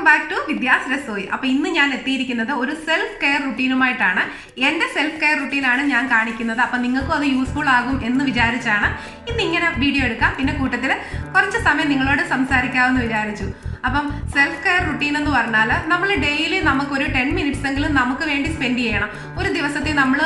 Back to Vidya's രസോയി. അപ്പോൾ ഇന്ന് ഞാൻ എത്തിയിരിക്കുന്നത് ഒരു സെൽഫ് കെയർ റുട്ടീനുമായിട്ടാണ്. എൻ്റെ സെൽഫ് കെയർ റുട്ടീനാണ് ഞാൻ കാണിക്കുന്നത്. അപ്പം നിങ്ങൾക്കും അത് യൂസ്ഫുൾ ആകും എന്ന് വിചാരിച്ചാണ് ഇന്ന് ഇങ്ങനെ വീഡിയോ എടുക്കാം. പിന്നെ കൂട്ടത്തിൽ കുറച്ച് സമയം നിങ്ങളോട് സംസാരിക്കാമെന്ന് വിചാരിച്ചു. അപ്പം സെൽഫ് കെയർ റുട്ടീൻ എന്ന് പറഞ്ഞാൽ നമ്മൾ ഡെയിലി നമുക്കൊരു 10 മിനിറ്റ്സ് എങ്കിലും നമുക്ക് വേണ്ടി സ്പെൻഡ് ചെയ്യണം. ഒരു ദിവസത്തിൽ നമ്മൾ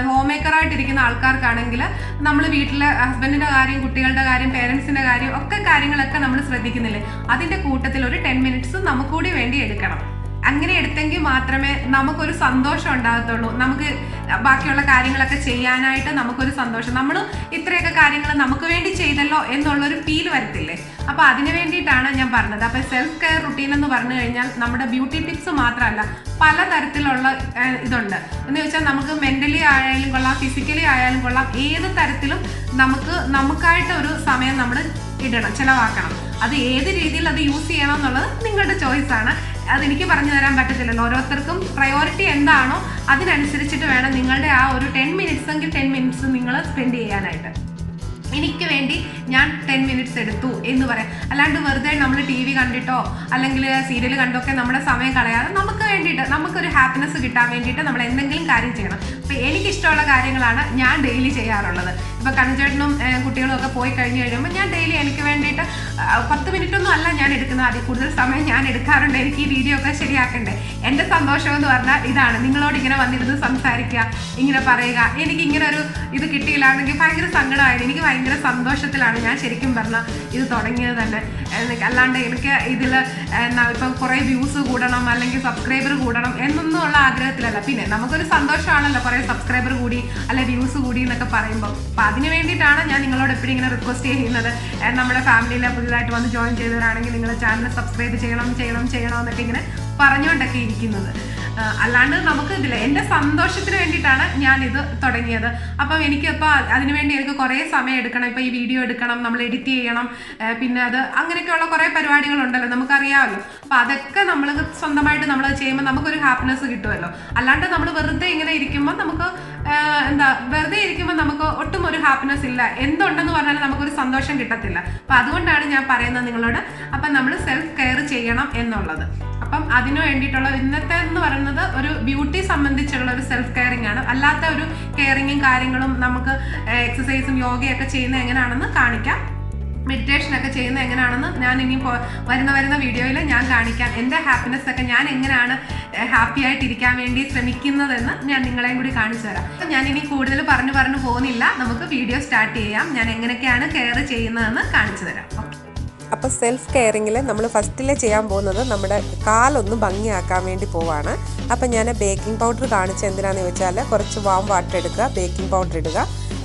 ഹോം മേക്കറായിട്ടിരിക്കുന്ന ആൾക്കാർക്കാണെങ്കിൽ നമ്മൾ വീട്ടിലെ ഹസ്ബൻഡിൻ്റെ കാര്യം, കുട്ടികളുടെ കാര്യം, പേരൻസിൻ്റെ കാര്യം ഒക്കെ കാര്യങ്ങളൊക്കെ നമ്മൾ ശ്രദ്ധിക്കുന്നില്ലേ, അതിൻ്റെ കൂട്ടത്തിൽ ഒരു 10 മിനിറ്റ്സ് നമുക്ക് കൂടി വേണ്ടി എടുക്കണം. അങ്ങനെ എടുത്തെങ്കിൽ മാത്രമേ നമുക്കൊരു സന്തോഷം ഉണ്ടാകത്തുള്ളൂ. നമുക്ക് ബാക്കിയുള്ള കാര്യങ്ങളൊക്കെ ചെയ്യാനായിട്ട് നമുക്കൊരു സന്തോഷം, നമ്മൾ ഇത്രയൊക്കെ കാര്യങ്ങൾ നമുക്ക് വേണ്ടി ചെയ്തല്ലോ എന്നുള്ളൊരു ഫീൽ വരത്തില്ലേ. അപ്പോൾ അതിന് വേണ്ടിയിട്ടാണ് ഞാൻ പറഞ്ഞത്. അപ്പോൾ സെൽഫ് കെയർ റുട്ടീൻ എന്ന് പറഞ്ഞു കഴിഞ്ഞാൽ നമ്മുടെ ബ്യൂട്ടി ടിപ്സ് മാത്രമല്ല, പലതരത്തിലുള്ള ഇതുണ്ട്. എന്ന് വെച്ചാൽ നമുക്ക് മെൻ്റലി ആയാലും കൊള്ളാം, ഫിസിക്കലി ആയാലും കൊള്ളാം, ഏത് തരത്തിലും നമുക്കായിട്ട് ഒരു സമയം നമ്മൾ ചിലവാക്കണം. അത് ഏത് രീതിയിൽ അത് യൂസ് ചെയ്യണം എന്നുള്ളത് നിങ്ങളുടെ ചോയ്സാണ്. അതെനിക്ക് പറഞ്ഞു തരാൻ പറ്റത്തില്ലല്ലോ. ഓരോരുത്തർക്കും പ്രയോറിറ്റി എന്താണോ അതിനനുസരിച്ചിട്ട് വേണം നിങ്ങളുടെ ആ ഒരു 10 മിനിറ്റ്സ് എങ്കിൽ 10 മിനിറ്റ്സ് നിങ്ങൾ സ്പെൻഡ് ചെയ്യാനായിട്ട്. എനിക്ക് വേണ്ടി ഞാൻ 10 മിനിറ്റ്സ് എടുത്തു എന്ന് പറയാം. അല്ലാണ്ട് വെറുതെ നമ്മൾ TV കണ്ടിട്ടോ അല്ലെങ്കിൽ സീരിയൽ കണ്ടൊക്കെ നമ്മുടെ സമയം കളയാതെ നമുക്ക് വേണ്ടിയിട്ട്, നമുക്കൊരു ഹാപ്പിനെസ് കിട്ടാൻ വേണ്ടിയിട്ട് നമ്മൾ എന്തെങ്കിലും കാര്യം ചെയ്യണം. അപ്പോൾ എനിക്കിഷ്ടമുള്ള കാര്യങ്ങളാണ് ഞാൻ ഡെയിലി ചെയ്യാറുള്ളത്. ഇപ്പോൾ കണ്ണുചേട്ടനും കുട്ടികളും ഒക്കെ പോയി കഴിഞ്ഞ് കഴിയുമ്പോൾ ഞാൻ ഡെയിലി എനിക്ക് വേണ്ടിയിട്ട് 10 മിനിറ്റൊന്നും അല്ല ഞാൻ എടുക്കുന്നത്, അതിൽ കൂടുതൽ സമയം ഞാൻ എടുക്കാറുണ്ട്. എനിക്ക് ഈ വീഡിയോ ഒക്കെ ശരിയാക്കണ്ടേ. എൻ്റെ സന്തോഷം എന്ന് പറഞ്ഞാൽ ഇതാണ്, നിങ്ങളോട് ഇങ്ങനെ വന്നിരുന്ന് സംസാരിക്കുക, ഇങ്ങനെ പറയുക. എനിക്ക് ഇങ്ങനെ ഒരു ഇത് കിട്ടിയില്ലാണെങ്കിൽ ഭയങ്കര സങ്കടമായിരുന്നു. എനിക്ക് ഭയങ്കര സന്തോഷത്തിലാണ് ഞാൻ ശരിക്കും പറഞ്ഞാൽ ഇത് തുടങ്ങിയത് തന്നെ. അല്ലാണ്ട് എനിക്ക് ഇതിൽ ഇപ്പം കുറേ വ്യൂസ് കൂടണം അല്ലെങ്കിൽ സബ്സ്ക്രൈബർ കൂടണം എന്നൊന്നും ഉള്ള ആഗ്രഹത്തിലല്ല. പിന്നെ നമുക്കൊരു സന്തോഷമാണല്ലോ കുറേ സബ്സ്ക്രൈബർ കൂടി അല്ലെ വ്യൂസ് കൂടി എന്നൊക്കെ പറയുമ്പോൾ. അപ്പം അതിന് വേണ്ടിയിട്ടാണ് ഞാൻ നിങ്ങളോട് എപ്പോഴും ഇങ്ങനെ റിക്വസ്റ്റ് ചെയ്യുന്നത്. നമ്മുടെ ഫാമിലിയിൽ പുതിയതായിട്ട് വന്ന് ജോയിൻ ചെയ്തവരാണെങ്കിൽ നിങ്ങൾ ചാനൽ സബ്സ്ക്രൈബ് ചെയ്യണം എന്നൊക്കെ ഇങ്ങനെ പറഞ്ഞുകൊണ്ടൊക്കെ ഇരിക്കുന്നത്. അല്ലാണ്ട് നമുക്ക് ഇതില്ല, എൻ്റെ സന്തോഷത്തിന് വേണ്ടിയിട്ടാണ് ഞാനിത് തുടങ്ങിയത്. അപ്പം എനിക്കിപ്പോൾ അതിനുവേണ്ടി എനിക്ക് കുറേ സമയം എടുക്കണം. ഇപ്പോൾ ഈ വീഡിയോ എടുക്കണം, നമ്മൾ എഡിറ്റ് ചെയ്യണം, പിന്നെ അത് അങ്ങനെയൊക്കെയുള്ള കുറേ പരിപാടികളുണ്ടല്ലോ, നമുക്കറിയാമല്ലോ. അപ്പം അതൊക്കെ നമ്മൾ സ്വന്തമായിട്ട് നമ്മൾ ചെയ്യുമ്പോൾ നമുക്കൊരു ഹാപ്പിനെസ് കിട്ടുമല്ലോ. അല്ലാണ്ട് നമ്മൾ വെറുതെ ഇങ്ങനെ ഇരിക്കുമ്പോൾ വെറുതെ ഇരിക്കുമ്പോൾ നമുക്ക് ഒട്ടും ഒരു ഹാപ്പിനെസ് ഇല്ല. എന്തുണ്ടെന്ന് പറഞ്ഞാലും നമുക്കൊരു സന്തോഷം കിട്ടത്തില്ല. അപ്പം അതുകൊണ്ടാണ് ഞാൻ പറയുന്നത് നിങ്ങളോട്. അപ്പം നമ്മൾ സെൽഫ് കെയർ ചെയ്യണം എന്നുള്ളത്. അപ്പം അതിനു വേണ്ടിയിട്ടുള്ള ഇന്നത്തെ എന്ന് പറയുന്നത് ഒരു ബ്യൂട്ടി സംബന്ധിച്ചുള്ള ഒരു സെൽഫ് കെയറിങ് ആണ്. അല്ലാത്ത ഒരു കെയറിങ്ങും കാര്യങ്ങളും നമുക്ക് എക്സസൈസും യോഗയൊക്കെ ചെയ്യുന്നത് എങ്ങനെയാണെന്ന് കാണിക്കാം. മെഡിറ്റേഷനൊക്കെ ചെയ്യുന്നത് എങ്ങനെയാണെന്ന് ഞാൻ ഇനി വരുന്ന വീഡിയോയിൽ ഞാൻ കാണിക്കാം. എൻ്റെ ഹാപ്പിനെസ് ഒക്കെ ഞാൻ എങ്ങനെയാണ് ഹാപ്പി ആയിട്ടിരിക്കാൻ വേണ്ടി ശ്രമിക്കുന്നതെന്ന് ഞാൻ നിങ്ങളെയും കൂടി കാണിച്ചു തരാം. അപ്പം ഞാനിനി കൂടുതൽ പറഞ്ഞു പോകുന്നില്ല, നമുക്ക് വീഡിയോ സ്റ്റാർട്ട് ചെയ്യാം. ഞാൻ എങ്ങനെയൊക്കെയാണ് കെയർ ചെയ്യുന്നതെന്ന് കാണിച്ചു തരാം. ഓക്കെ. അപ്പോൾ സെൽഫ് കെയറിങ്ങിൽ നമ്മൾ ഫസ്റ്റിലെ ചെയ്യാൻ പോകുന്നത് നമ്മുടെ കാലൊന്ന് ഭംഗിയാക്കാൻ വേണ്ടി പോവാണ്. അപ്പം ഞാൻ ബേക്കിംഗ് പൗഡർ കാണിച്ച എന്തിനാണെന്ന് ചോദിച്ചാൽ, കുറച്ച് വാം വാട്ടർ എടുക്കുക, ബേക്കിംഗ് പൗഡർ ഇടുക,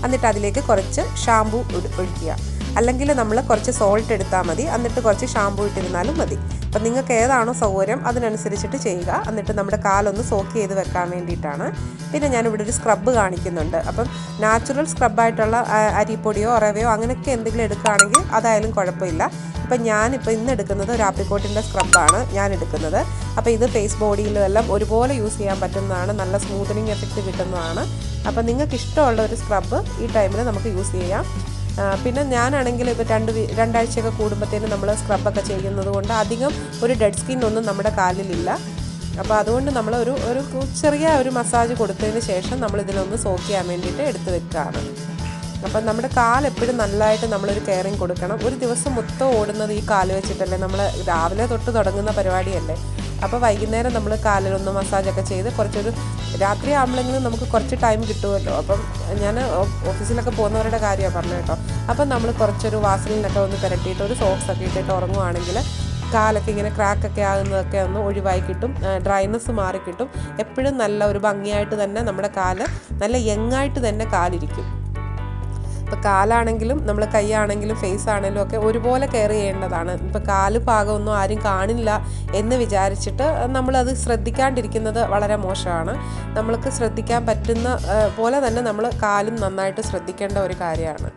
എന്നിട്ട് അതിലേക്ക് കുറച്ച് ഷാമ്പൂ ഒഴിക്കുക. അല്ലെങ്കിൽ നമ്മൾ കുറച്ച് സോൾട്ട് എടുത്താൽ മതി, എന്നിട്ട് കുറച്ച് ഷാമ്പൂ ഇട്ടിരുന്നാലും മതി. അപ്പം നിങ്ങൾക്ക് ഏതാണോ സൗകര്യം അതിനനുസരിച്ചിട്ട് ചെയ്യുക. എന്നിട്ട് നമ്മുടെ കാലൊന്ന് സോക്ക് ചെയ്ത് വെക്കാൻ വേണ്ടിയിട്ടാണ്. പിന്നെ ഞാനിവിടെ ഒരു സ്ക്രബ്ബ് കാണിക്കുന്നുണ്ട്. അപ്പം നാച്ചുറൽ സ്ക്രബായിട്ടുള്ള അരിപ്പൊടിയോ റവയോ അങ്ങനെയൊക്കെ എന്തെങ്കിലും എടുക്കുകയാണെങ്കിൽ അതായാലും കുഴപ്പമില്ല. അപ്പം ഞാനിപ്പോൾ ഇന്ന് എടുക്കുന്നത് ഒരു ആപ്രിക്കോട്ടിൻ്റെ സ്ക്രബ്ബാണ് ഞാൻ എടുക്കുന്നത്. അപ്പോൾ ഇത് ഫേസ് ബോഡിയിലും എല്ലാം ഒരുപോലെ യൂസ് ചെയ്യാൻ പറ്റുന്നതാണ്, നല്ല സ്മൂത്തനിങ് എഫക്റ്റ് കിട്ടുന്നതാണ്. അപ്പം നിങ്ങൾക്ക് ഇഷ്ടമുള്ള ഒരു സ്ക്രബ്ബ് ഈ ടൈമിൽ നമുക്ക് യൂസ് ചെയ്യാം. പിന്നെ ഞാനാണെങ്കിൽ ഇപ്പോൾ രണ്ടാഴ്ചയൊക്കെ കൂടുമ്പോഴത്തേനും നമ്മൾ സ്ക്രബൊക്കെ ചെയ്യുന്നത് കൊണ്ട് അധികം ഒരു ഡെഡ് സ്കിൻ ഒന്നും നമ്മുടെ കാലിലില്ല. അപ്പോൾ അതുകൊണ്ട് നമ്മൾ ഒരു ചെറിയ ഒരു മസാജ് കൊടുത്തതിന് ശേഷം നമ്മൾ ഇതിലൊന്ന് സോക്ക് ചെയ്യാൻ വേണ്ടിയിട്ട് എടുത്ത് വെക്കുകയാണ്. അപ്പം നമ്മുടെ കാലെപ്പോഴും നല്ലതായിട്ട് നമ്മളൊരു കെയറിങ് കൊടുക്കണം. ഒരു ദിവസം മൊത്തം ഓടുന്നത് ഈ കാല് വെച്ചിട്ടല്ലേ, നമ്മൾ രാവിലെ തൊട്ട് തുടങ്ങുന്ന പരിപാടിയല്ലേ. അപ്പോൾ വൈകുന്നേരം നമ്മൾ കാലിലൊന്ന് മസാജൊക്കെ ചെയ്ത് കുറച്ചൊരു രാത്രി ആകുമ്പോഴെങ്കിലും നമുക്ക് കുറച്ച് ടൈം കിട്ടുമല്ലോ. അപ്പം ഞാൻ ഓഫീസിലൊക്കെ പോകുന്നവരുടെ കാര്യമാണ് പറഞ്ഞു കേട്ടോ. അപ്പം നമ്മൾ കുറച്ചൊരു വാസലിനൊക്കെ ഒന്ന് പുരട്ടിയിട്ട് ഒരു സോക്സൊക്കെ ഇട്ടിട്ട് ഉറങ്ങുവാണെങ്കിൽ കാലൊക്കെ ഇങ്ങനെ ക്രാക്കൊക്കെ ആകുന്നതൊക്കെ ഒന്ന് ഒഴിവായി കിട്ടും, ഡ്രൈനെസ് മാറി കിട്ടും. എപ്പോഴും നല്ല ഒരു ഭംഗിയായിട്ട് തന്നെ നമ്മുടെ കാല് നല്ല യങ്ങായിട്ട് തന്നെ കാലിരിക്കും. ഇപ്പോൾ കാലാണെങ്കിലും നമ്മൾ കൈയാണെങ്കിലും ഫേസ് ആണെങ്കിലും ഒക്കെ ഒരുപോലെ കെയർ ചെയ്യേണ്ടതാണ്. ഇപ്പോൾ കാല് പാകമൊന്നും ആരും കാണില്ല എന്ന് വിചാരിച്ചിട്ട് നമ്മളത് ശ്രദ്ധിക്കാണ്ടിരിക്കുന്നത് വളരെ മോശമാണ്. നമ്മൾക്ക് ശ്രദ്ധിക്കാൻ പറ്റുന്ന പോലെ തന്നെ നമ്മൾ കാലും നന്നായിട്ട് ശ്രദ്ധിക്കേണ്ട ഒരു കാര്യമാണ്.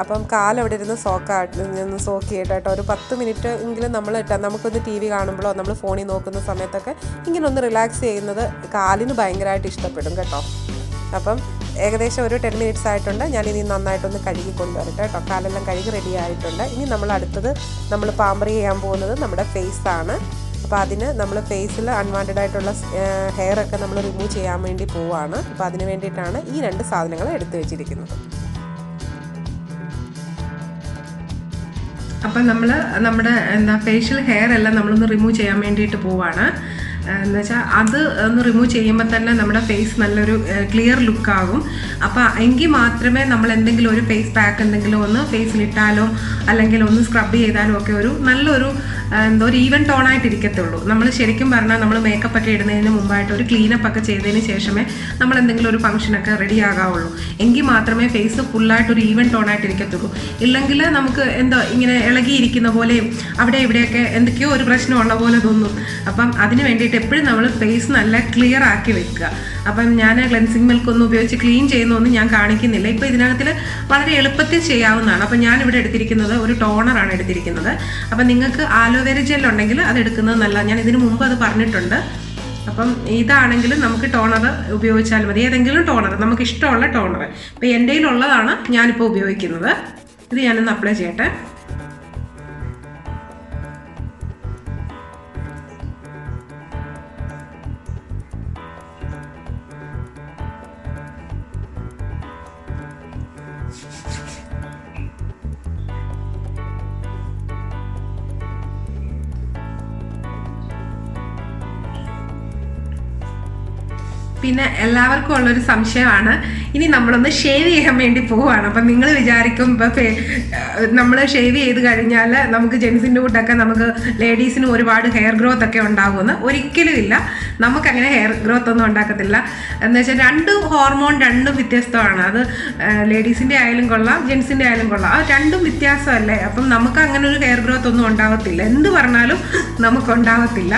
അപ്പം കാലവിടെ ഇരുന്ന് സോക്ക് ചെയ്യട്ടോ. ഒരു 10 മിനിറ്റ് എങ്കിലും നമുക്കൊന്ന് TV കാണുമ്പോഴോ നമ്മൾ ഫോണിൽ നോക്കുന്ന സമയത്തൊക്കെ ഇങ്ങനെ ഒന്ന് റിലാക്സ് ചെയ്യുന്നത് കാലിന് ഭയങ്കരമായിട്ട് ഇഷ്ടപ്പെടും കേട്ടോ. അപ്പം ഏകദേശം ഒരു 10 മിനിറ്റ്സ് ആയിട്ടുണ്ട്. ഞാനിനി നന്നായിട്ടൊന്ന് കഴുകി കൊണ്ടുവരട്ടെ കേട്ടോ. കാലെല്ലാം കഴുകി റെഡി ആയിട്ടുണ്ട്. ഇനി നമ്മൾ അടുത്തത് നമ്മൾ പാമ്പർ ചെയ്യാൻ പോകുന്നത് നമ്മുടെ ഫേസാണ്. അപ്പോൾ അതിന് നമ്മൾ ഫേസിൽ അൺവാണ്ടഡ് ആയിട്ടുള്ള ഹെയറൊക്കെ നമ്മൾ റിമൂവ് ചെയ്യാൻ വേണ്ടി പോവുകയാണ്. അപ്പോൾ അതിന് വേണ്ടിയിട്ടാണ് ഈ 2 സാധനങ്ങൾ എടുത്തു വെച്ചിരിക്കുന്നത്. അപ്പം നമ്മൾ നമ്മുടെ ഫേഷ്യൽ ഹെയർ എല്ലാം നമ്മളൊന്ന് റിമൂവ് ചെയ്യാൻ വേണ്ടിയിട്ട് പോവാണ്. എന്ന് വെച്ചാൽ അത് ഒന്ന് റിമൂവ് ചെയ്യുമ്പോൾ തന്നെ നമ്മുടെ ഫേസ് നല്ലൊരു ക്ലിയർ ലുക്കാകും. അപ്പോൾ എങ്കിൽ മാത്രമേ നമ്മൾ എന്തെങ്കിലും ഒരു ഫേസ് പാക്ക് എന്തെങ്കിലും ഒന്ന് ഫേസിലിട്ടാലോ അല്ലെങ്കിൽ ഒന്ന് സ്ക്രബ് ചെയ്താലോ ഒക്കെ ഒരു നല്ലൊരു ഒരു ഈവൻ ടോണായിട്ടിരിക്കത്തുള്ളൂ. നമ്മൾ ശരിക്കും പറഞ്ഞാൽ നമ്മൾ മേക്കപ്പ് ഒക്കെ ഇടുന്നതിന് മുമ്പായിട്ട് ഒരു ക്ലീനപ്പ് ഒക്കെ ചെയ്തതിന് ശേഷമേ നമ്മൾ എന്തെങ്കിലും ഒരു ഫംഗ്ഷനൊക്കെ റെഡി ആകാവുള്ളൂ. എങ്കിൽ മാത്രമേ ഫേസ് ഫുള്ളായിട്ട് ഒരു ഈവൻ ടോണായിട്ടിരിക്കത്തുള്ളൂ. ഇല്ലെങ്കിൽ നമുക്ക് ഇങ്ങനെ ഇളകിയിരിക്കുന്ന പോലെയും അവിടെ ഇവിടെയൊക്കെ എന്തൊക്കെയോ ഒരു പ്രശ്നമുള്ള പോലെ തോന്നും. അപ്പം അതിന് വേണ്ടിയിട്ട് എപ്പോഴും നമ്മൾ ഫേസ് നല്ല ക്ലിയർ ആക്കി വെക്കുക. അപ്പം ഞാൻ ക്ലെൻസിങ് മിൽക്ക് ഒന്നും ഉപയോഗിച്ച് ക്ലീൻ ചെയ്യുന്നൊന്നും ഞാൻ കാണിക്കുന്നില്ല. ഇപ്പോൾ ഇതിനകത്തിൽ വളരെ എളുപ്പത്തിൽ ചെയ്യാവുന്നതാണ്. അപ്പം ഞാനിവിടെ എടുത്തിരിക്കുന്നത് ഒരു ടോണറാണ് എടുത്തിരിക്കുന്നത്. അപ്പം നിങ്ങൾക്ക് ആലോവേര ജെൽ ഉണ്ടെങ്കിൽ അത് എടുക്കുന്നത് നല്ലതാണ്. ഞാൻ ഇതിനു മുമ്പ് അത് പറഞ്ഞിട്ടുണ്ട്. അപ്പം ഇതാണെങ്കിൽ നമുക്ക് ടോണർ ഉപയോഗിച്ചാൽ മതി. ഏതെങ്കിലും ടോണർ നമുക്ക് ഇഷ്ടമുള്ള ടോണർ. ഇപ്പം എൻ്റെ കയ്യിലുള്ളതാണ് ഞാനിപ്പോൾ ഉപയോഗിക്കുന്നത്. ഇത് ഞാനൊന്ന് അപ്ലൈ ചെയ്യട്ടെ. പിന്നെ എല്ലാവർക്കും ഉള്ളൊരു സംശയമാണ്, ഇനി നമ്മളൊന്ന് ഷേവ് ചെയ്യാൻ വേണ്ടി പോവുകയാണ്. അപ്പം നിങ്ങൾ വിചാരിക്കും ഇപ്പോൾ നമ്മൾ ഷേവ് ചെയ്ത് കഴിഞ്ഞാൽ നമുക്ക് ജെൻസിൻ്റെ കൂട്ടൊക്കെ നമുക്ക് ലേഡീസിന് ഒരുപാട് ഹെയർ ഗ്രോത്ത് ഒക്കെ ഉണ്ടാകുമെന്ന്. ഒരിക്കലും ഇല്ല, നമുക്കങ്ങനെ ഹെയർ ഗ്രോത്ത് ഒന്നും ഉണ്ടാക്കത്തില്ല. എന്ന് വെച്ചാൽ 2 ഹോർമോൺ രണ്ടും വ്യത്യസ്തമാണ്. അത് ലേഡീസിൻ്റെ ആയാലും കൊള്ളാം, ജെൻസിൻ്റെ ആയാലും കൊള്ളാം. ആ രണ്ടും വ്യത്യാസമല്ലേ. അപ്പം നമുക്ക് അങ്ങനെ ഒരു ഹെയർ ഗ്രോത്ത് ഒന്നും ഉണ്ടാകത്തില്ല. എന്ത് പറഞ്ഞാലും നമുക്കുണ്ടാകത്തില്ല.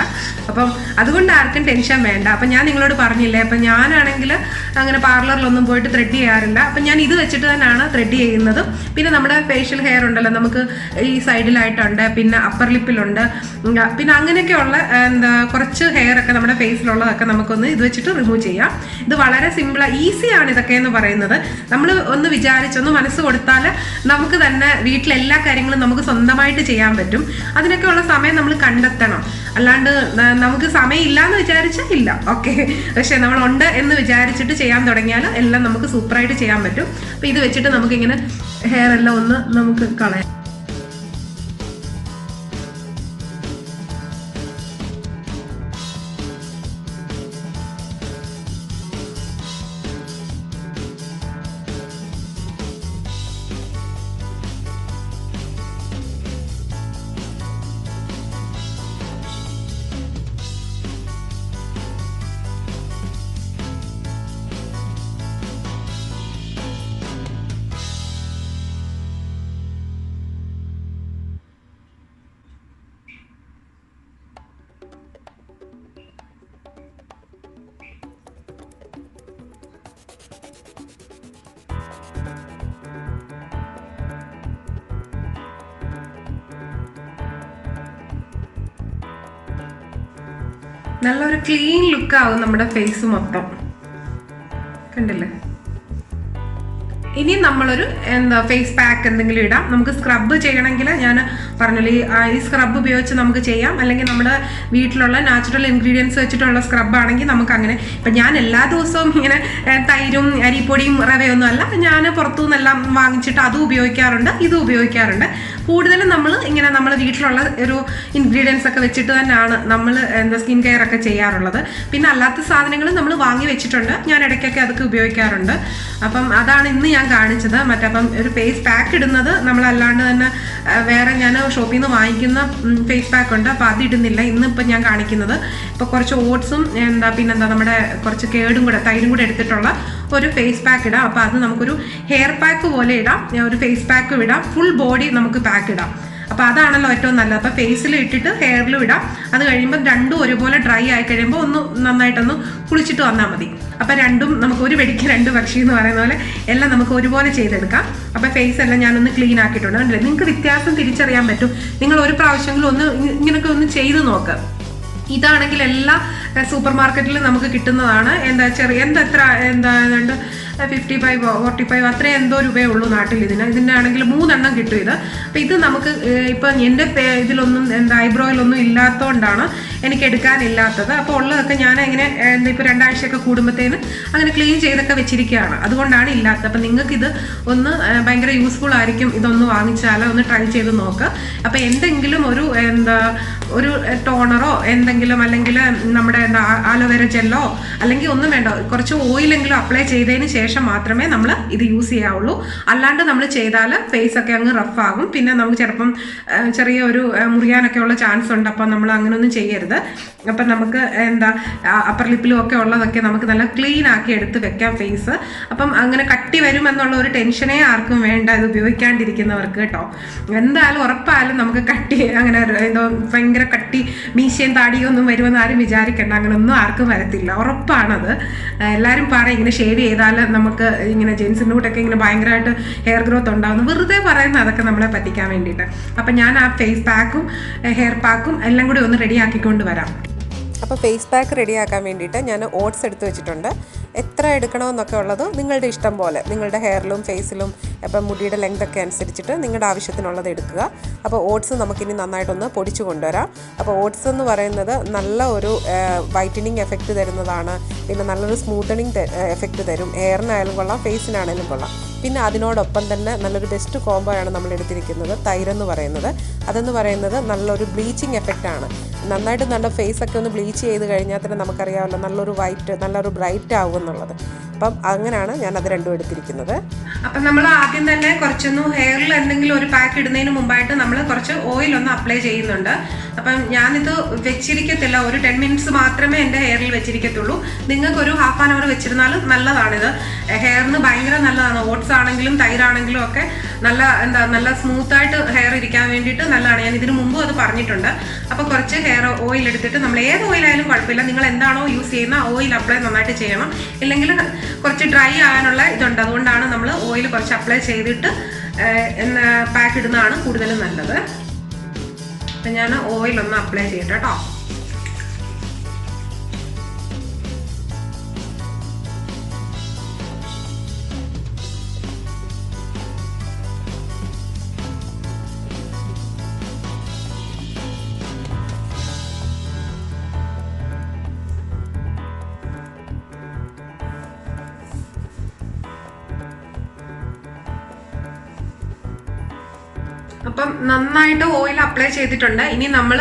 അപ്പം അതുകൊണ്ട് ആർക്കും ടെൻഷൻ വേണ്ട. അപ്പം ഞാൻ നിങ്ങളോട് പറഞ്ഞില്ലേ, അപ്പം ഞാനാണെങ്കിൽ അങ്ങനെ പാർലറിലൊന്നും പോയിട്ട് ത്രെഡ് ചെയ്യാറില്ല. അപ്പം ഞാൻ ഇത് വെച്ചിട്ട് തന്നെയാണ് ത്രെഡ് ചെയ്യുന്നത്. പിന്നെ നമ്മുടെ ഫേഷ്യൽ ഹെയർ ഉണ്ടല്ലോ, നമുക്ക് ഈ സൈഡിലായിട്ടുണ്ട്, പിന്നെ അപ്പർ ലിപ്പിലുണ്ട്, പിന്നെ അങ്ങനെയൊക്കെയുള്ള കുറച്ച് ഹെയർ ഒക്കെ നമ്മുടെ ഫേസിലുള്ളതൊക്കെ നമുക്കൊന്ന് ഇത് വെച്ചിട്ട് റിമൂവ് ചെയ്യാം. ഇത് വളരെ സിമ്പിളാണ്, ഈസിയാണ് ഇതൊക്കെ എന്ന് പറയുന്നത്. നമ്മൾ ഒന്ന് വിചാരിച്ചൊന്ന് മനസ്സ് കൊടുത്താൽ നമുക്ക് തന്നെ വീട്ടിലെല്ലാ കാര്യങ്ങളും നമുക്ക് സ്വന്തമായിട്ട് ചെയ്യാൻ പറ്റും. അതിനൊക്കെ ഉള്ള സമയം നമ്മൾ കണ്ടെത്തണം. അല്ലാണ്ട് നമുക്ക് സമയം ഇല്ലയെന്ന് വിചാരിച്ചാൽ ഇല്ല, ഓക്കെ. പക്ഷെ നമ്മളുണ്ട് എന്ന് വിചാരിച്ചിട്ട് ചെയ്യാൻ തുടങ്ങിയാൽ എല്ലാം നമുക്ക് സൂപ്പറായിട്ട് ചെയ്യാൻ പറ്റും. അപ്പം ഇത് വെച്ചിട്ട് നമുക്കിങ്ങനെ ഹെയർ എല്ലാം ഒന്ന് നമുക്ക് കളയാം. നല്ലൊരു ക്ലീൻ ലുക്കാവും നമ്മുടെ ഫേസ് മൊത്തം. കണ്ടില്ലേ? ഇനി നമ്മളൊരു ഫേസ് പാക്ക് എന്തെങ്കിലും ഇടാം. നമുക്ക് സ്ക്രബ് ചെയ്യണമെങ്കിൽ ഞാൻ പറഞ്ഞല്ലോ ഈ സ്ക്രബ് ഉപയോഗിച്ച് നമുക്ക് ചെയ്യാം. അല്ലെങ്കിൽ നമ്മുടെ വീട്ടിലുള്ള നാച്ചുറൽ ഇൻഗ്രീഡിയൻസ് വെച്ചിട്ടുള്ള സ്ക്രബ് ആണെങ്കിൽ നമുക്ക് അങ്ങനെ. ഇപ്പം ഞാൻ എല്ലാ ദിവസവും ഇങ്ങനെ തൈരും അരിപ്പൊടിയും റവയൊന്നും അല്ല, ഞാൻ പുറത്തുനിന്നെല്ലാം വാങ്ങിച്ചിട്ട് അതും ഉപയോഗിക്കാറുണ്ട്, ഇതും ഉപയോഗിക്കാറുണ്ട്. കൂടുതലും നമ്മൾ വീട്ടിലുള്ള ഒരു ഇൻഗ്രീഡിയൻസ് ഒക്കെ വെച്ചിട്ട് തന്നെയാണ് നമ്മൾ സ്കിൻ കെയർ ഒക്കെ ചെയ്യാറുള്ളത്. പിന്നെ അല്ലാത്ത സാധനങ്ങൾ നമ്മൾ വാങ്ങി വെച്ചിട്ടുണ്ട്, ഞാൻ ഇടയ്ക്കൊക്കെ അതൊക്കെ ഉപയോഗിക്കാറുണ്ട്. അപ്പം അതാണ് ഇന്ന് ഞാൻ കാണിച്ചത്. മറ്റപ്പം ഒരു ഫേസ് പാക്ക് ഇടുന്നത് നമ്മളല്ലാണ്ട് തന്നെ വേറെ ഞാൻ ഷോപ്പിൽ നിന്ന് വാങ്ങിക്കുന്ന ഫേസ് പാക്ക് ഉണ്ട്, അപ്പോൾ അതിടുന്നില്ല. ഇന്നിപ്പം ഞാൻ കാണിക്കുന്നത് ഇപ്പോൾ കുറച്ച് ഓട്സും പിന്നെന്താ നമ്മുടെ കുറച്ച് കേടും കൂടെ തൈരും കൂടെ എടുത്തിട്ടുള്ള ഒരു ഫേസ് പാക്ക് ഇടാം. അപ്പോൾ അത് നമുക്കൊരു ഹെയർ പാക്ക് പോലെ ഇടാം, ഒരു ഫേസ് പാക്കും ഇടാം, ഫുൾ ബോഡി നമുക്ക് പാക്ക് ഇടാം. അപ്പോൾ അതാണല്ലോ ഏറ്റവും നല്ലത്. അപ്പോൾ ഫേസിൽ ഇട്ടിട്ട് ഹെയറിലും ഇടാം. അത് കഴിയുമ്പോൾ രണ്ടും ഒരുപോലെ ഡ്രൈ ആയി കഴിയുമ്പോൾ ഒന്ന് നന്നായിട്ടൊന്ന് കുളിച്ചിട്ട് വന്നാൽ മതി. അപ്പോൾ രണ്ടും നമുക്ക് ഒരു വെടിക്ക് 2 പക്ഷി എന്ന് പറയുന്ന പോലെ എല്ലാം നമുക്ക് ഒരുപോലെ ചെയ്തെടുക്കാം. അപ്പോൾ ഫേസ് എല്ലാം ഞാനൊന്ന് ക്ലീൻ ആക്കിയിട്ടുണ്ട്. കണ്ടില്ലേ, നിങ്ങൾക്ക് വ്യത്യാസം തിരിച്ചറിയാൻ പറ്റും. നിങ്ങൾ ഒരു പ്രാവശ്യമെങ്കിലും ഒന്ന് ഇങ്ങനെയൊക്കെ ഒന്ന് ചെയ്ത് നോക്കുക. ഇതാണെങ്കിൽ എല്ലാ സൂപ്പർ മാർക്കറ്റിലും നമുക്ക് കിട്ടുന്നതാണ്. 55-45 അത്രയും എന്തോ രൂപയേ ഉള്ളൂ നാട്ടിൽ ഇതിൻ്റെ ആണെങ്കിൽ 3 എണ്ണം കിട്ടും ഇത്. അപ്പം ഇത് നമുക്ക് ഇപ്പം എൻ്റെ ഇതിലൊന്നും ഐബ്രോയിലൊന്നും ഇല്ലാത്തതുകൊണ്ടാണ് എനിക്ക് എടുക്കാനില്ലാത്തത്. അപ്പോൾ ഉള്ളതൊക്കെ ഞാൻ ഇങ്ങനെ ഇപ്പോൾ 2 ആഴ്ചയൊക്കെ കൂടുമ്പോഴത്തേന് അങ്ങനെ ക്ലീൻ ചെയ്തൊക്കെ വെച്ചിരിക്കുകയാണ്, അതുകൊണ്ടാണ് ഇല്ലാത്തത്. അപ്പം നിങ്ങൾക്കിത് ഒന്ന് ഭയങ്കര യൂസ്ഫുൾ ആയിരിക്കും, ഇതൊന്ന് വാങ്ങിച്ചാൽ ഒന്ന് ട്രൈ ചെയ്ത് നോക്കുക. അപ്പോൾ എന്തെങ്കിലും ഒരു ടോണറോ എന്തെങ്കിലും, അല്ലെങ്കിൽ നമ്മുടെ ആലോവേര ജെല്ലോ, അല്ലെങ്കിൽ ഒന്നും വേണ്ട, കുറച്ച് ഓയിലെങ്കിലും അപ്ലൈ ചെയ്തതിന് ശേഷം മാത്രമേ നമ്മൾ ഇത് യൂസ് ചെയ്യാവുള്ളൂ. അല്ലാണ്ട് നമ്മൾ ചെയ്താൽ ഫേസ് ഒക്കെ അങ്ങ് റഫ് ആകും, പിന്നെ നമുക്ക് ചിലപ്പം ചെറിയ ഒരു മുറിയാനൊക്കെ ഉള്ള ചാൻസ് ഉണ്ട്. അപ്പം നമ്മൾ അങ്ങനെയൊന്നും ചെയ്യരുത്. അപ്പം നമുക്ക് അപ്പർ ലിപ്പിലും ഒക്കെ ഉള്ളതൊക്കെ നമുക്ക് നല്ല ക്ലീൻ ആക്കി എടുത്ത് വെക്കാം ഫേസ്. അപ്പം അങ്ങനെ കട്ടി വരുമെന്നുള്ള ഒരു ടെൻഷനേ ആർക്കും വേണ്ട ഇത് ഉപയോഗിക്കാണ്ടിരിക്കുന്നവർക്ക് കേട്ടോ. എന്തായാലും ഉറപ്പായാലും നമുക്ക് കട്ടി അങ്ങനെ ഭയങ്കര കട്ടി മീശയും താടിയും ഒന്നും വരുമെന്ന് ആരും വിചാരിക്കണ്ട, അങ്ങനെയൊന്നും ആർക്കും വരത്തില്ല, ഉറപ്പാണത്. എല്ലാവരും പറയും ഇങ്ങനെ ഷേവ് ചെയ്താൽ നമുക്ക് ഇങ്ങനെ ജെൻസിൻ്റെ കൂട്ടൊക്കെ ഇങ്ങനെ ഭയങ്കരമായിട്ട് ഹെയർ ഗ്രോത്ത് ഉണ്ടാകുന്നു, വെറുതെ പറയുന്ന അതൊക്കെ നമ്മളെ പറ്റിക്കാൻ വേണ്ടിയിട്ട്. അപ്പം ഞാൻ ആ ഫേസ് പാക്കും ഹെയർ പാക്കും എല്ലാം കൂടി ഒന്ന് റെഡിയാക്കിക്കൊണ്ട് വരാം. അപ്പോൾ ഫേസ് പാക്ക് റെഡിയാക്കാൻ വേണ്ടിയിട്ട് ഞാൻ ഓട്സ് എടുത്ത് വെച്ചിട്ടുണ്ട്. എത്ര എടുക്കണമെന്നൊക്കെ ഉള്ളത് നിങ്ങളുടെ ഇഷ്ടം പോലെ, നിങ്ങളുടെ ഹെയറിലും ഫേസിലും ഇപ്പം മുടിയുടെ ലെങ്തൊക്കെ അനുസരിച്ചിട്ട് നിങ്ങളുടെ ആവശ്യത്തിനുള്ളത് എടുക്കുക. അപ്പോൾ ഓട്സ് നമുക്കിനി നന്നായിട്ടൊന്ന് പൊടിച്ചു കൊണ്ടുവരാം. അപ്പോൾ ഓട്സ് എന്ന് പറയുന്നത് നല്ല ഒരു വൈറ്റനിങ് എഫക്റ്റ് തരുന്നതാണ്, പിന്നെ നല്ലൊരു സ്മൂത്തനിങ് എഫക്റ്റ് തരും, ഹെയറിനായാലും കൊള്ളാം ഫേസിനാണെങ്കിലും കൊള്ളാം. പിന്നെ അതിനോടൊപ്പം തന്നെ നല്ലൊരു ബെസ്റ്റ് കോംബോ ആണ് നമ്മൾ എടുത്തിരിക്കുന്നത് തൈരെന്ന് പറയുന്നത്. അതെന്ന് പറയുന്നത് നല്ലൊരു ബ്ലീച്ചിങ് എഫക്റ്റാണ്. നന്നായിട്ട് നല്ല ഫേസൊക്കെ ഒന്ന് ബ്ലീച്ച് ചെയ്ത് കഴിഞ്ഞാൽ തന്നെ നമുക്കറിയാമല്ലോ നല്ലൊരു നല്ലൊരു ബ്രൈറ്റ് ആകും എന്നുള്ളത്. അപ്പം അങ്ങനെയാണ് ഞാനത് രണ്ടും എടുത്തിരിക്കുന്നത്. അപ്പം നമ്മൾ ആദ്യം തന്നെ കുറച്ചൊന്ന് ഹെയറിൽ എന്തെങ്കിലും ഒരു പാക്ക് ഇടുന്നതിന് മുമ്പായിട്ട് നമ്മൾ കുറച്ച് ഓയിലൊന്ന് അപ്ലൈ ചെയ്യുന്നുണ്ട്. അപ്പം ഞാനിത് വെച്ചിരിക്കത്തില്ല, ഒരു 10 മിനിറ്റ്സ് മാത്രമേ എൻ്റെ ഹെയറിൽ വെച്ചിരിക്കത്തുള്ളൂ. നിങ്ങൾക്കൊരു ഹാഫ് ആൻ അവർ വെച്ചിരുന്നാലും നല്ലതാണിത്, ഹെയറിന് ഭയങ്കര നല്ലതാണ്. ഓട്സ് ആണെങ്കിലും തൈരാണെങ്കിലും ഒക്കെ നല്ല സ്മൂത്തായിട്ട് ഹെയർ ഇരിക്കാൻ വേണ്ടിയിട്ട് നല്ലതാണ്. ഞാൻ ഇതിന് മുമ്പും അത് പറഞ്ഞിട്ടുണ്ട്. അപ്പോൾ കുറച്ച് ഹെയർ ഓയിൽ എടുത്തിട്ട് നമ്മൾ ഏത് ഓയിലായാലും കുഴപ്പമില്ല, നിങ്ങൾ എന്താണോ യൂസ് ചെയ്യുന്ന ഓയിൽ അപ്ലൈ നന്നായിട്ട് ചെയ്യണം, ഇല്ലെങ്കിൽ കുറച്ച് ഡ്രൈ ആകാനുള്ള ഇതുണ്ട്. അതുകൊണ്ടാണ് നമ്മൾ ഓയിൽ കുറച്ച് അപ്ലൈ ചെയ്തിട്ട് പാക്ക് ഇടുന്നതാണ് കൂടുതലും നല്ലത്. അപ്പം ഞാൻ ഓയിലൊന്ന് അപ്ലൈ ചെയ്യട്ടെ കേട്ടോ. അപ്പം നന്നായിട്ട് ഓയിൽ അപ്ലൈ ചെയ്തിട്ടുണ്ട്. ഇനി നമ്മൾ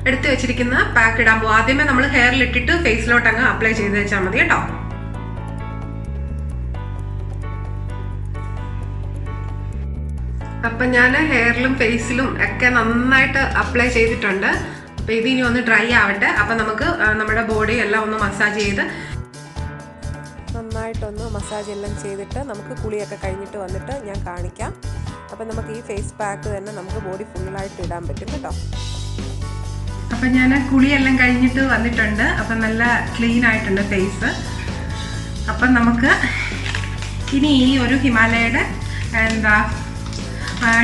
എടുത്ത് വെച്ചിരിക്കുന്ന പാക്ക് ഇടാൻ പോകും. ആദ്യമേ നമ്മൾ ഹെയറിൽ ഇട്ടിട്ട് ഫേസിലോട്ട് അങ്ങ് അപ്ലൈ ചെയ്ത് വെച്ചാൽ മതി കേട്ടോ. അപ്പം ഞാൻ ഹെയറിലും ഫേസിലും ഒക്കെ നന്നായിട്ട് അപ്ലൈ ചെയ്തിട്ടുണ്ട്. അപ്പം ഇത് ഇനി ഒന്ന് ഡ്രൈ ആവട്ടെ. അപ്പം നമുക്ക് നമ്മുടെ ബോഡി എല്ലാം ഒന്ന് മസാജ് ചെയ്ത് നന്നായിട്ടൊന്ന് മസാജ് എല്ലാം ചെയ്തിട്ട് നമുക്ക് കുളിയൊക്കെ കഴിഞ്ഞിട്ട് വന്നിട്ട് ഞാൻ കാണിക്കാം. അപ്പം നമുക്ക് ഈ ഫേസ് പാക്ക് തന്നെ നമുക്ക് ബോഡി ഫുള്ളായിട്ട് ഇടാൻ പറ്റും കേട്ടോ. അപ്പം ഞാൻ കുളിയെല്ലാം കഴിഞ്ഞിട്ട് വന്നിട്ടുണ്ട്. അപ്പം നല്ല ക്ലീൻ ആയിട്ടുണ്ട് ഫേസ്. അപ്പം നമുക്ക് ഇനി ഈ ഒരു ഹിമാലയയുടെ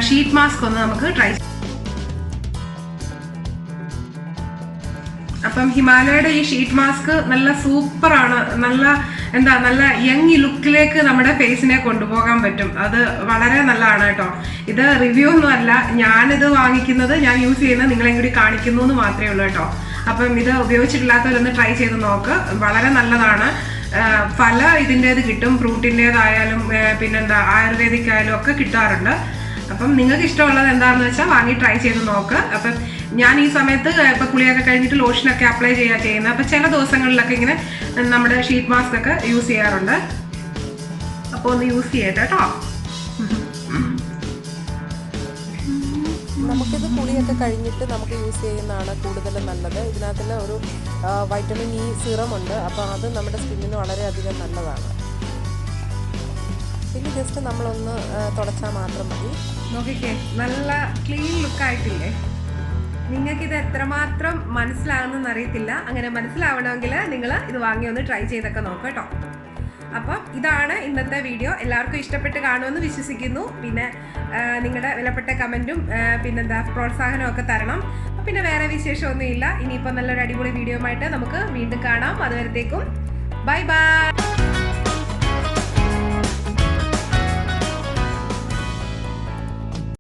ഷീറ്റ് മാസ്ക് ഒന്ന് നമുക്ക് ട്രൈ ചെയ്യാം. അപ്പം ഹിമാലയയുടെ ഈ ഷീറ്റ് മാസ്ക് നല്ല സൂപ്പറാണ്. നല്ല യങ് ലുക്കിലേക്ക് നമ്മുടെ ഫേസിനെ കൊണ്ടുപോകാൻ പറ്റും. അത് വളരെ നല്ലതാണ് കേട്ടോ. ഇത് റിവ്യൂ ഒന്നും അല്ല, ഞാനിത് വാങ്ങിക്കുന്നത്, ഞാൻ യൂസ് ചെയ്യുന്നത് നിങ്ങളെയും കൂടി കാണിക്കുന്നു എന്ന് മാത്രമേ ഉള്ളൂ കേട്ടോ. അപ്പം ഇത് ഉപയോഗിച്ചിട്ടില്ലാത്തവരൊന്ന് ട്രൈ ചെയ്ത് നോക്ക്, വളരെ നല്ലതാണ്. പല ഇതിൻ്റേത് കിട്ടും, ഫ്രൂട്ടിൻ്റേതായാലും പിന്നെന്താ ആയുർവേദിക് ആയാലും ഒക്കെ കിട്ടാറുണ്ട്. അപ്പം നിങ്ങൾക്ക് ഇഷ്ടമുള്ളത് എന്താണെന്ന് വെച്ചാൽ വാങ്ങി ട്രൈ ചെയ്ത് നോക്ക്. അപ്പം ഞാൻ ഈ സമയത്ത് ഇപ്പം കുളിയൊക്കെ കഴിഞ്ഞിട്ട് ലോഷനൊക്കെ അപ്ലൈ ചെയ്യുന്നത്. അപ്പം ചില ദിവസങ്ങളിലൊക്കെ ഇങ്ങനെ നമ്മുടെ ഷീറ്റ് മാസ്ക് ഒക്കെ യൂസ് ചെയ്യാറുണ്ട്. അപ്പോൾ ഒന്ന് യൂസ് ചെയ്യട്ടെ കേട്ടോ. നമുക്കിത് കുളിയൊക്കെ കഴിഞ്ഞിട്ട് നമുക്ക് യൂസ് ചെയ്യുന്നതാണ് കൂടുതലും നല്ലത്. ഇതിനകത്തിൽ ഒരു വൈറ്റമിൻ ഇ സിറമുണ്ട്. അപ്പോൾ അത് നമ്മുടെ സ്കിന്നിന് വളരെയധികം നല്ലതാണ്. പിന്നെ ജസ്റ്റ് നമ്മളൊന്ന് തുടച്ചാൽ മാത്രം മതി. നോക്കിക്കേ, നല്ല ക്ലീൻ ലുക്കായിട്ടില്ലേ? നിങ്ങൾക്കിത് എത്രമാത്രം മനസ്സിലാകുന്നെന്ന് അറിയത്തില്ല. അങ്ങനെ മനസ്സിലാവണമെങ്കിൽ നിങ്ങൾ ഇത് വാങ്ങി ഒന്ന് ട്രൈ ചെയ്തൊക്കെ നോക്കാം കേട്ടോ. അപ്പം ഇതാണ് ഇന്നത്തെ വീഡിയോ. എല്ലാവർക്കും ഇഷ്ടപ്പെട്ട് കാണുമെന്ന് വിശ്വസിക്കുന്നു. പിന്നെ നിങ്ങളുടെ വിലപ്പെട്ട കമൻറ്റും പിന്നെന്താ പ്രോത്സാഹനവും ഒക്കെ തരണം. പിന്നെ വേറെ വിശേഷമൊന്നുമില്ല. ഇനിയിപ്പോൾ നല്ലൊരു അടിപൊളി വീഡിയോ ആയിട്ട് നമുക്ക് വീണ്ടും കാണാം. അതുവരത്തേക്കും ബൈ ബൈ.